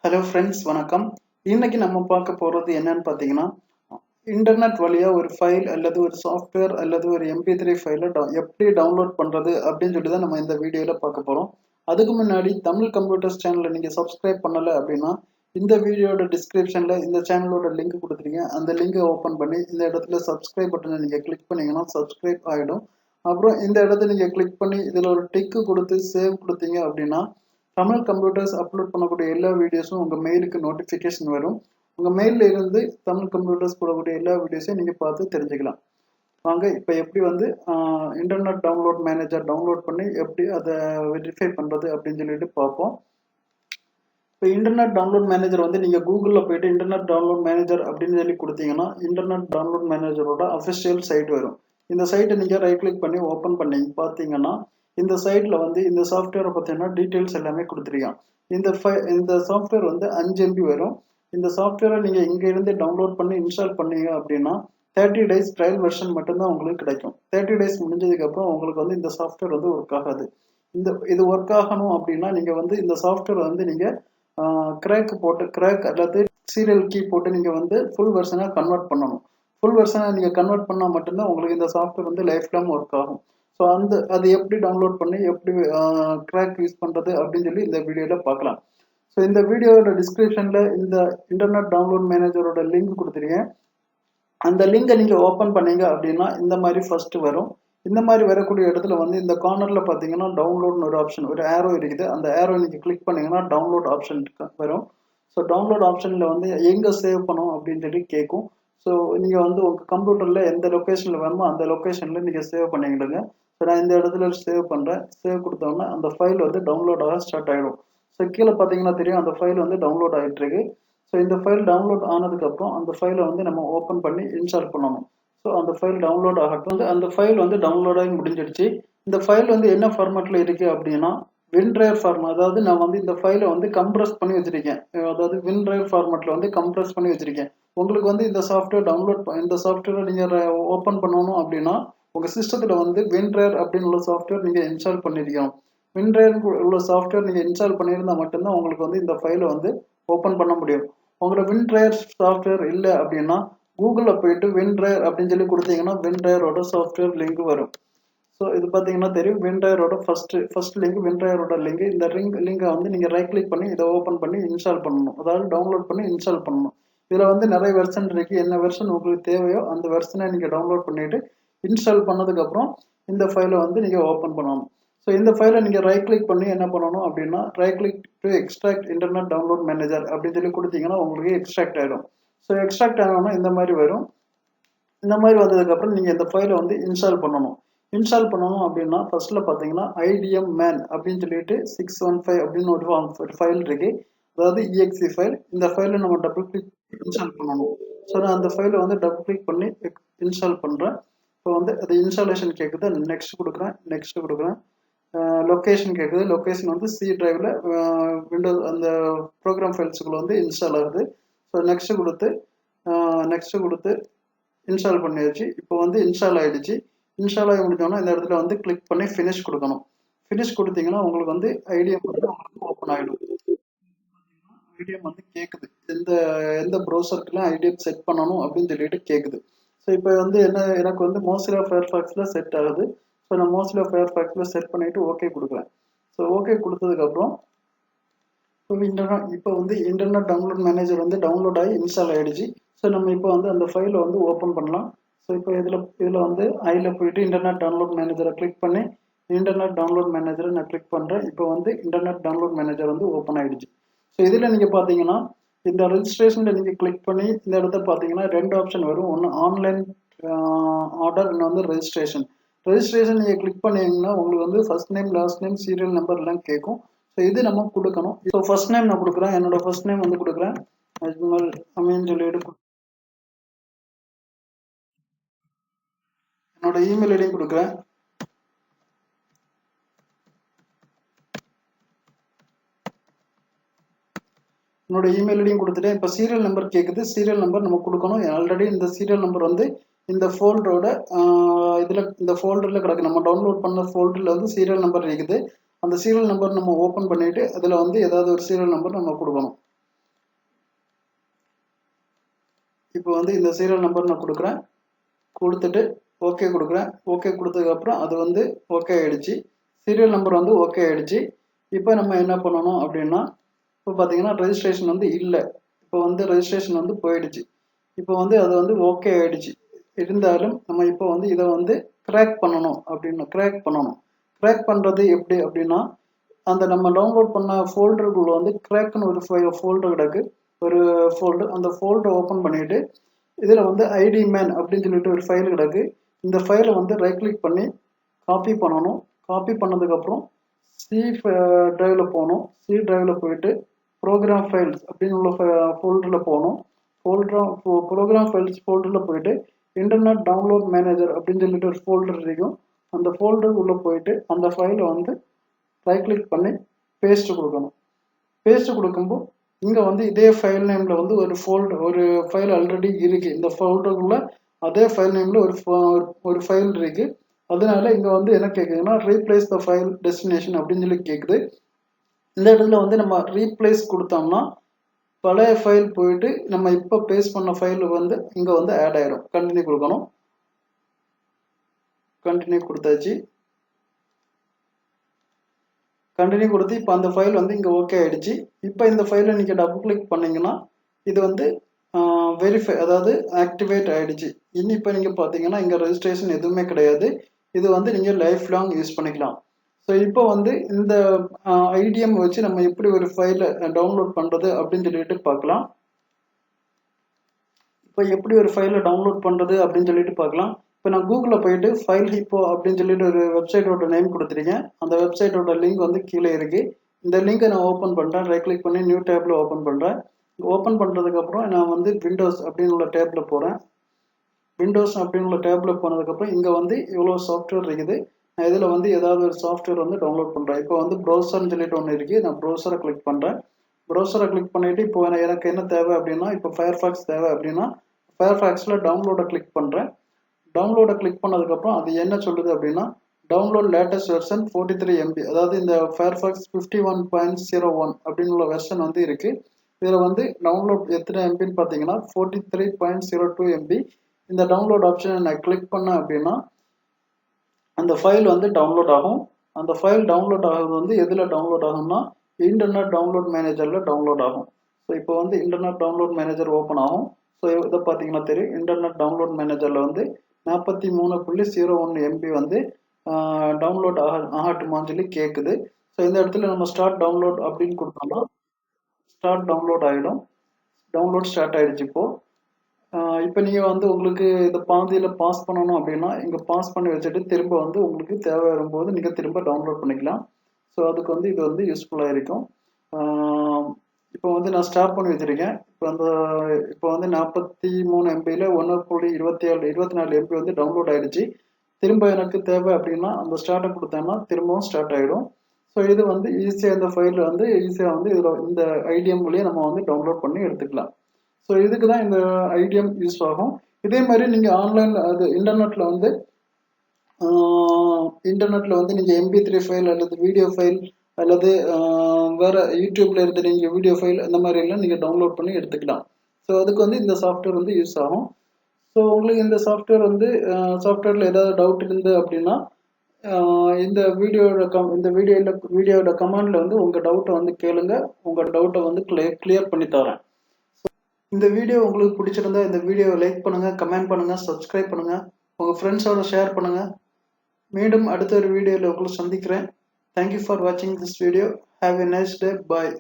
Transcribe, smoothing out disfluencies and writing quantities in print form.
Hello friends, வணக்கம். இன்னைக்கு நம்ம பார்க்க போகிறது என்னன்னு பார்த்தீங்கன்னா, இன்டர்நெட் வழியாக ஒரு ஃபைல் அல்லது ஒரு சாஃப்ட்வேர் அல்லது ஒரு MP3 ஃபைலை எப்படி டவுன்லோட் பண்ணுறது அப்படின்னு சொல்லி தான் நம்ம இந்த வீடியோவில் பார்க்க போகிறோம். அதுக்கு முன்னாடி தமிழ் கம்ப்யூட்டர்ஸ் சேனலை நீங்கள் சப்ஸ்கிரைப் பண்ணலை அப்படின்னா இந்த வீடியோட டிஸ்கிரிப்ஷனில் இந்த சேனலோட லிங்க் கொடுத்துருக்கீங்க. அந்த லிங்கை ஓப்பன் பண்ணி இந்த இடத்துல சப்ஸ்கிரைப் பட்டனை நீங்கள் கிளிக் பண்ணிங்கன்னா சப்ஸ்கிரைப் ஆகிடும். அப்புறம் இந்த இடத்துல நீங்கள் கிளிக் பண்ணி இதில் ஒரு டிக்கு கொடுத்து சேவ் கொடுத்தீங்க அப்படின்னா தமிழ் கம்ப்யூட்டர்ஸ் அப்லோட் பண்ணக்கூடிய எல்லா வீடியோஸும் உங்கள் மெயிலுக்கு நோட்டிஃபிகேஷன் வரும். உங்கள் மெயிலில் இருந்து தமிழ் கம்ப்யூட்டர்ஸ் போடக்கூடிய எல்லா வீடியோஸையும் நீங்கள் பார்த்து தெரிஞ்சுக்கலாம். வாங்க இப்போ எப்படி இன்டர்நெட் டவுன்லோட் மேனேஜர் டவுன்லோட் பண்ணி எப்படி அதை வெரிஃபை பண்ணுறது அப்படின்னு சொல்லிட்டு பார்ப்போம். இப்போ இன்டர்நெட் டவுன்லோட் மேனேஜர் நீங்கள் கூகுளில் போயிட்டு இன்டர்நெட் டவுன்லோட் மேனேஜர் அப்படின்னு சொல்லி கொடுத்தீங்கன்னா இன்டர்நெட் டவுன்லோட் மேனேஜரோட அஃபிஷியல் சைட் வரும். இந்த சைட்டை நீங்கள் ரைட் கிளிக் பண்ணி ஓப்பன் பண்ணி பார்த்தீங்கன்னா இந்த சைட்ல இந்த சாஃப்ட்வேரை பார்த்தீங்கன்னா டீட்டெயில்ஸ் எல்லாமே கொடுத்துருக்கான். இந்த சாஃப்ட்வேர் 5 MB வரும். இந்த சாஃப்ட்வேரை நீங்கள் இருந்து டவுன்லோட் பண்ணி இன்ஸ்டால் பண்ணீங்க அப்படின்னா 30 days ட்ரையல் வெர்ஷன் மட்டும்தான் உங்களுக்கு கிடைக்கும். 30 days முடிஞ்சதுக்கப்புறம் உங்களுக்கு இந்த சாஃப்ட்வேர் ஒர்க் ஆகாது. இது ஒர்க் ஆகணும் அப்படின்னா நீங்கள் இந்த சாஃப்ட்வேர் நீங்கள் கிராக் அல்லது சீரியல் கீ போட்டு நீங்கள் ஃபுல் வெர்ஷனாக கன்வெர்ட் பண்ணணும். ஃபுல் வெர்ஷனாக நீங்கள் கன்வெர்ட் பண்ணால் மட்டும்தான் உங்களுக்கு இந்த சாஃப்ட்வேர் லைஃப் டைம் ஒர்க் ஆகும். ஸோ அது எப்படி டவுன்லோட் பண்ணி எப்படி கிராக் யூஸ் பண்ணுறது அப்படின்னு சொல்லி இந்த வீடியோவில் பார்க்கலாம். ஸோ இந்த வீடியோவோட டிஸ்கிரிப்ஷனில் இந்த இன்டர்நெட் டவுன்லோட் மேனேஜரோட லிங்க் கொடுத்துருக்கேன். அந்த லிங்கை நீங்கள் ஓப்பன் பண்ணீங்க அப்படின்னா இந்த மாதிரி ஃபர்ஸ்ட் வரும். இந்த மாதிரி வரக்கூடிய இடத்துல இந்த கார்னரில் பார்த்தீங்கன்னா டவுன்லோட்னு ஒரு ஆப்ஷன், ஒரு ஏரோ இருக்குது. அந்த ஏரோ நீங்கள் கிளிக் பண்ணீங்கன்னா டவுன்லோட் ஆப்ஷன் வரும். ஸோ டவுன்லோட் ஆப்ஷனில் எங்கே சேவ் பண்ணணும் அப்படின்னு சொல்லி கேட்கும். ஸோ நீங்கள் உங்கள் கம்ப்யூட்டரில் எந்த லொக்கேஷனில் வேணுமோ அந்த லொக்கேஷனில் நீங்கள் சேவ் பண்ணிக்கிடுங்க. ஸோ நான் இந்த இடத்துல சேவ் பண்ணுறேன். சேவ் கொடுத்தோன்னா அந்த ஃபைல் டவுன்லோட் ஆக ஸ்டார்ட் ஆகிடும். ஸோ கீழே பார்த்தீங்கன்னா தெரியும், அந்த ஃபைல் டவுன்லோட் ஆகிட்டு இருக்கு. ஸோ இந்த ஃபைல் டவுன்லோட் ஆனதுக்கப்புறம் அந்த ஃபைலை நம்ம ஓப்பன் பண்ணி இன்ஸ்டால் பண்ணணும். ஸோ அந்த ஃபைல் டவுன்லோட் ஆகட்டும். அந்த ஃபைல் டவுன்லோட் ஆகி முடிஞ்சிடுச்சு. இந்த ஃபைல் என்ன ஃபார்மேட்டில் இருக்குது அப்படின்னா WinRAR ஃபார்மேட். அதாவது நான் இந்த ஃபைலை கம்ப்ரஸ் பண்ணி வச்சிருக்கேன். அதாவது WinRAR ஃபார்மேட்டில் கம்ப்ரஸ் பண்ணி வச்சிருக்கேன். உங்களுக்கு இந்த சாஃப்ட்வேர் இந்த சாஃப்ட்வேரை நீங்கள் ஓப்பன் பண்ணணும் அப்படின்னா உங்கள் சிஸ்டத்தில் WinRAR அப்படின்னு உள்ள சாஃப்ட்வேர் நீங்கள் இன்ஸ்டால் பண்ணியிருக்கணும். WinRAR உள்ள சாஃப்ட்வேர் நீங்கள் இன்ஸ்டால் பண்ணியிருந்தால் மட்டும்தான் உங்களுக்கு இந்த ஃபைலை ஓப்பன் பண்ண முடியும். உங்களோட WinRAR சாஃப்ட்வேர் இல்லை அப்படின்னா கூகுளில் போயிட்டு WinRAR அப்படின்னு சொல்லி கொடுத்தீங்கன்னா WinRARோட சாஃப்ட்வேர் லிங்க் வரும். ஸோ இது பார்த்தீங்கன்னா தெரியும், WinRARோட ஃபர்ஸ்ட் லிங்க், WinRARோட லிங்க். இந்த லிங்கை நீங்கள் ரைட் கிளிக் பண்ணி இதை ஓப்பன் பண்ணி இன்ஸ்டால் பண்ணணும். அதாவது டவுன்லோட் பண்ணி இன்ஸ்டால் பண்ணணும். இதில் நிறைய வெர்ஷன் இருக்குது. என்ன வெர்ஷன் உங்களுக்கு தேவையோ அந்த வெர்ஷனை நீங்கள் டவுன்லோட் பண்ணிவிட்டு இன்ஸ்டால் பண்ணதுக்கப்புறம் இந்த ஃபைலை நீங்கள் ஓப்பன் பண்ணணும். ஸோ இந்த ஃபைலை நீங்கள் ரைட் கிளிக் பண்ணி என்ன பண்ணணும் அப்படின்னா right click to extract internet download manager அப்படின்னு சொல்லி கொடுத்தீங்கன்னா உங்களுக்கு எக்ஸ்ட்ராக்ட் ஆகிடும். ஸோ எக்ஸ்ட்ராக்ட் ஆனோன்னா இந்த மாதிரி வரும். இந்த மாதிரி வந்ததுக்கப்புறம் நீங்கள் இந்த ஃபைலை இன்ஸ்டால் பண்ணணும். இன்ஸ்டால் பண்ணணும் அப்படின்னா ஃபர்ஸ்ட்டில் பார்த்தீங்கன்னா IDM man அப்படின்னு சொல்லிட்டு 615 அப்படின்னு ஒரு ஃபைல் இருக்கு. அதாவது EXE ஃபைல். இந்த ஃபைலை நம்ம டபுள் கிளிக் இன்ஸ்டால் பண்ணணும். ஸோ நான் அந்த ஃபைலை டபுள் கிளிக் பண்ணி இன்ஸ்டால் பண்ணுறேன். இப்போ அது இன்ஸ்டாலேஷன் கேட்குது. நெக்ஸ்ட் கொடுக்குறேன். லொக்கேஷன் கேட்குது. லொக்கேஷன் C டிரைவில் விண்டோஸ் அந்த ப்ரோக்ராம் ஃபைல்ஸுக்குள்ள இன்ஸ்டால் ஆகுது. ஸோ நெக்ஸ்ட் கொடுத்து இன்ஸ்டால் பண்ணியாச்சு. இப்போ இன்ஸ்டால் ஆகிடுச்சு. இன்ஸ்டால் ஆகி முடிஞ்சோன்னா இந்த இடத்துல கிளிக் பண்ணி ஃபினிஷ் கொடுக்கணும். ஃபினிஷ் கொடுத்தீங்கன்னா உங்களுக்கு IDM உங்களுக்கு ஓப்பன் ஆகிடும். IDM கேட்குது, எந்த ப்ரௌசருக்குலாம் IDM செட் பண்ணணும் அப்படின்னு சொல்லிட்டு கேட்குது. ஸோ இப்போ எனக்கு மோசிலா ஃபயர்ஃபாக்ஸில் செட் ஆகுது. ஸோ நான் மோசிலா ஃபயர்ஃபாக்ஸில் செட் பண்ணிவிட்டு ஓகே கொடுக்குறேன். ஸோ ஓகே கொடுத்ததுக்கப்புறம் இப்போ இன்டர்நெட் டவுன்லோட் மேனேஜர் டவுன்லோட் ஆகி இன்ஸ்டால் ஆகிடுச்சு. ஸோ நம்ம இப்போ அந்த ஃபைலை ஓப்பன் பண்ணலாம். ஸோ இப்போ இதில் ஐயில் போயிட்டு இன்டர்நெட் டவுன்லோட் மேனேஜரை கிளிக் பண்ணி இன்டர்நெட் டவுன்லோட் மேனேஜரை நான் கிளிக் பண்ணுறேன். இப்போ இன்டர்நெட் டவுன்லோட் மேனேஜர் ஓப்பன் ஆகிடுச்சு. ஸோ இதில் நீங்கள் பார்த்தீங்கன்னா இந்த ரெஜிஸ்ட்ரேஷனில் நீங்கள் கிளிக் பண்ணி இந்த இடத்த பார்த்தீங்கன்னா 2 ஆப்ஷன் வரும். ஒன்று ஆன்லைன் ஆர்டர், இன்னொன்று ரெஜிஸ்ட்ரேஷன். நீங்கள் கிளிக் பண்ணீங்கன்னா உங்களுக்கு first name, last name, serial number எல்லாம் கேட்கும். ஸோ இது நம்ம கொடுக்கணும். ஸோ ஃபர்ஸ்ட் நேம் நான் கொடுக்குறேன். என்னோட ஃபர்ஸ்ட் நேம் கொடுக்குறேன் அஜ்மல் அமீன் சொல்லிட்டு. என்னோட இமெயில் ஐடியும் கொடுக்குறேன். என்னோட இமெயில் ஐடியும் கொடுத்துட்டேன். இப்போ சீரியல் நம்பர் கேட்குது. சீரியல் நம்பர் நம்ம கொடுக்கணும். ஆல்ரெடி இந்த சீரியல் நம்பர் இந்த ஃபோல்டரோட இந்த ஃபோல்டரில் கிடக்கு. நம்ம டவுன்லோட் பண்ண ஃபோல்டரில் சீரியல் நம்பர் இருக்குது. அந்த சீரியல் நம்பர் நம்ம ஓப்பன் பண்ணிட்டு அதில் ஏதாவது ஒரு சீரியல் நம்பர் நம்ம கொடுக்கணும். இப்போ வந்து இந்த சீரியல் நம்பர் நான் கொடுக்குறேன், கொடுத்துட்டு ஓகே கொடுக்குறேன். ஓகே கொடுத்ததுக்கப்புறம் அது வந்து ஓகே ஆகிடுச்சு, சீரியல் நம்பர் வந்து ஓகே ஆகிடுச்சு. இப்போ நம்ம என்ன பண்ணணும் அப்படின்னா, இப்போ பார்த்தீங்கன்னா ரெஜிஸ்ட்ரேஷன் வந்து இல்லை, இப்போ வந்து ரெஜிஸ்ட்ரேஷன் வந்து போயிடுச்சு. இப்போ வந்து அது வந்து ஓகே ஆகிடுச்சு. இருந்தாலும் நம்ம இப்போ வந்து இதை வந்து கிராக் பண்ணணும் அப்படின்னா கிராக் பண்ணுறது எப்படி அப்படின்னா, அந்த நம்ம டவுன்லோட் பண்ண ஃபோல்டருக்குள்ள வந்து கிராக்னு ஒரு ஃபோல்டர் கிடக்கு, ஒரு ஃபோல்டர். அந்த ஃபோல்டரை ஓப்பன் பண்ணிட்டு இதில் வந்து ஐடி மேன் அப்படின்னு சொல்லிட்டு ஒரு ஃபைல் கிடக்கு. இந்த ஃபைலை வந்து ரைட் கிளிக் பண்ணி காப்பி பண்ணணும். காப்பி பண்ணதுக்கப்புறம் சி டிரைவில் போகணும். சி டிரைவில் போயிட்டு ப்ரோக்ராம் ஃபைல்ஸ் அப்படின்னு உள்ள ஃபோல்டரில் போகணும். ப்ரோக்ராம் ஃபைல்ஸ் ஃபோல்டரில் போயிட்டு இன்டர்நெட் டவுன்லோட் மேனேஜர் அப்படின்னு சொல்லிட்டு ஒரு ஃபோல்டர் இருக்கும். அந்த ஃபோல்டர் உள்ளே போயிட்டு அந்த ஃபைலை வந்து ரைட் கிளிக் பண்ணி பேஸ்ட் கொடுக்கணும். பேஸ்ட் கொடுக்கும்போது இங்கே வந்து இதே ஃபைல் நேமில் வந்து ஒரு ஃபைல் ஆல்ரெடி இருக்குது. இந்த ஃபோல்டருக்குள்ள அதே ஃபைல் நேமில் ஒரு ஃபைல் இருக்குது. அதனால இங்கே வந்து என்ன கேட்குதுன்னா, ரீப்ளேஸ் த ஃபைல் டெஸ்டினேஷன் அப்படின்னு சொல்லி கேட்குது. இந்த இடத்துல வந்து நம்ம ரீப்ளேஸ் கொடுத்தோம்னா பழைய ஃபைல் போயிட்டு நம்ம இப்போ பேஸ்ட் பண்ண ஃபைல் வந்து இங்கே வந்து ஆட் ஆயிடும். கண்டினியூ கொடுக்கணும். கண்டினியூ கொடுத்தாச்சு. கண்டினியூ கொடுத்து இப்போ அந்த ஃபைல் வந்து இங்கே ஓகே ஆகிடுச்சு. இப்போ இந்த ஃபைலை நீங்கள் டபுள் கிளிக் பண்ணிங்கன்னா இது வந்து வெரிஃபை, அதாவது ஆக்டிவேட் ஆகிடுச்சு. இன்னும் இப்போ நீங்கள் பார்த்தீங்கன்னா இங்கே ரெஜிஸ்ட்ரேஷன் எதுவுமே கிடையாது. இது வந்து நீங்கள் லைஃப் லாங் யூஸ் பண்ணிக்கலாம். ஸோ இப்போ வந்து இந்த ஐடிஎம் வச்சு நம்ம எப்படி ஒரு ஃபைலை டவுன்லோட் பண்ணுறது அப்படின்னு சொல்லிட்டு பார்க்கலாம். இப்போ எப்படி ஒரு ஃபைலை டவுன்லோட் பண்ணுறது அப்படின்னு சொல்லிட்டு பார்க்கலாம். இப்போ நான் கூகுளில் போயிட்டு ஃபைல் ஹிப்போ அப்படின்னு சொல்லிட்டு ஒரு வெப்சைட்டோட நேம் கொடுத்துருக்கேன். அந்த வெப்சைட்டோட லிங்க் வந்து கீழே இருக்குது. இந்த லிங்கை நான் ஓப்பன் பண்ணுறேன். ரைட் கிளிக் பண்ணி நியூ டேப்பில் ஓப்பன் பண்ணுறேன். ஓப்பன் பண்ணுறதுக்கப்புறம் நான் வந்து விண்டோஸ் அப்படின்னு உள்ள டேப்பில் போகிறேன். விண்டோஸ் அப்படின்னு உள்ள டேப்பில் போனதுக்கப்புறம் இங்கே வந்து இவ்வளோ சாஃப்ட்வேர் இருக்குது. நான் இதில் வந்து ஏதாவது ஒரு சாஃப்ட்வேர் வந்து டவுன்லோட் பண்ணுறேன். இப்போ வந்து ப்ரௌசர்னு சொல்லிட்டு ஒன்று இருக்குது. நான் ப்ரௌசரை கிளிக் பண்ணுறேன். ப்ரௌசரை கிளிக் பண்ணிவிட்டு இப்போ எனக்கு என்ன தேவை அப்படின்னா, இப்போ ஃபயர்ஃபாக்ஸ் தேவை அப்படின்னா ஃபயர்ஃபாக்ஸில் டவுன்லோடை கிளிக் பண்ணுறேன். டவுன்லோடை கிளிக் பண்ணதுக்கப்புறம் அது என்ன சொல்லுது அப்படின்னா, டவுன்லோட் லேட்டஸ்ட் வெர்ஷன் 43 MB, அதாவது இந்த ஃபயர்ஃபாக்ஸ் 51.01 அப்படின்னு உள்ள வெர்ஷன் வந்து இருக்குது. இதில் வந்து டவுன்லோட் எத்தனை எம்பின்னு பார்த்தீங்கன்னா 43.02 MB. இந்த டவுன்லோட் ஆப்ஷனை நான் கிளிக் பண்ணேன் அப்படின்னா அந்த ஃபைல் வந்து டவுன்லோட் ஆகும். அந்த ஃபைல் டவுன்லோட் ஆகுது வந்து எதில் டவுன்லோட் ஆகும்னா இன்டர்நெட் டவுன்லோட் மேனேஜரில் டவுன்லோட் ஆகும். ஸோ இப்போ வந்து இன்டர்நெட் டவுன்லோட் மேனேஜர் ஓப்பன் ஆகும். ஸோ இதை பார்த்தீங்கன்னா தெரியும், இன்டர்நெட் டவுன்லோட் மேனேஜரில் வந்து 43.01 MB வந்து டவுன்லோட் ஆகட்டுமான்னு சொல்லி கேட்குது. ஸோ இந்த இடத்துல நம்ம ஸ்டார்ட் டவுன்லோட் அப்படின்னு கொடுத்தோம்னா ஸ்டார்ட் டவுன்லோட் ஆகிடும். டவுன்லோட் ஸ்டார்ட் ஆகிடுச்சு. இப்போ நீங்கள் வந்து உங்களுக்கு இதை பாதியில் பாஸ் பண்ணணும் அப்படின்னா இங்கே பாஸ் பண்ணி வச்சுட்டு திரும்ப வந்து உங்களுக்கு தேவை வரும்போது நீங்கள் திரும்ப டவுன்லோட் பண்ணிக்கலாம். ஸோ அதுக்கு வந்து இது வந்து யூஸ்ஃபுல்லாக இருக்கும். இப்போ வந்து நான் ஸ்டார்ட் பண்ணி வச்சுருக்கேன். இப்போ வந்து 43 MBயில் 1.24 MB வந்து டவுன்லோட் ஆகிடுச்சு. திரும்ப எனக்கு தேவை அப்படின்னா அந்த ஸ்டார்ட்டை கொடுத்தேன்னா திரும்பவும் ஸ்டார்ட் ஆகிடும். ஸோ இது வந்து ஈஸியாக இந்த ஃபைல் வந்து ஈஸியாக வந்து இதில் இந்த ஐடிஎம் வழியாக நம்ம வந்து டவுன்லோட் பண்ணி எடுத்துக்கலாம். ஸோ இதுக்கு தான் இந்த ஐடிஎம் யூஸ் ஆகும். இதே மாதிரி நீங்கள் ஆன்லைனில் அது இன்டர்நெட்டில் வந்து நீங்கள் MP3 ஃபைல் அல்லது வீடியோ ஃபைல் அல்லது வேறு யூடியூப்பில் இருந்து நீங்கள் வீடியோ ஃபைல் அந்த மாதிரிலாம் நீங்கள் டவுன்லோட் பண்ணி எடுத்துக்கலாம். ஸோ அதுக்கு வந்து இந்த சாஃப்ட்வேர் வந்து யூஸ் ஆகும். ஸோ உங்களுக்கு இந்த சாஃப்ட்வேர் வந்து சாஃப்ட்வேரில் ஏதாவது டவுட் இருந்து அப்படின்னா இந்த வீடியோட கமெண்டில் வந்து உங்கள் டவுட்டை வந்து கேளுங்க. உங்கள் டவுட்டை வந்து கிளியர் பண்ணி தரேன். இந்த வீடியோ உங்களுக்கு பிடிச்சிருந்தா இந்த வீடியோவை லைக் பண்ணுங்கள், கமெண்ட் பண்ணுங்கள், சப்ஸ்கிரைப் பண்ணுங்கள், உங்கள் ஃப்ரெண்ட்ஸோட ஷேர் பண்ணுங்கள். மீண்டும் அடுத்த ஒரு வீடியோவில் உங்களை சந்திக்கிறேன். தேங்க்யூ ஃபார் வாட்சிங் this video. Have a nice day. Bye.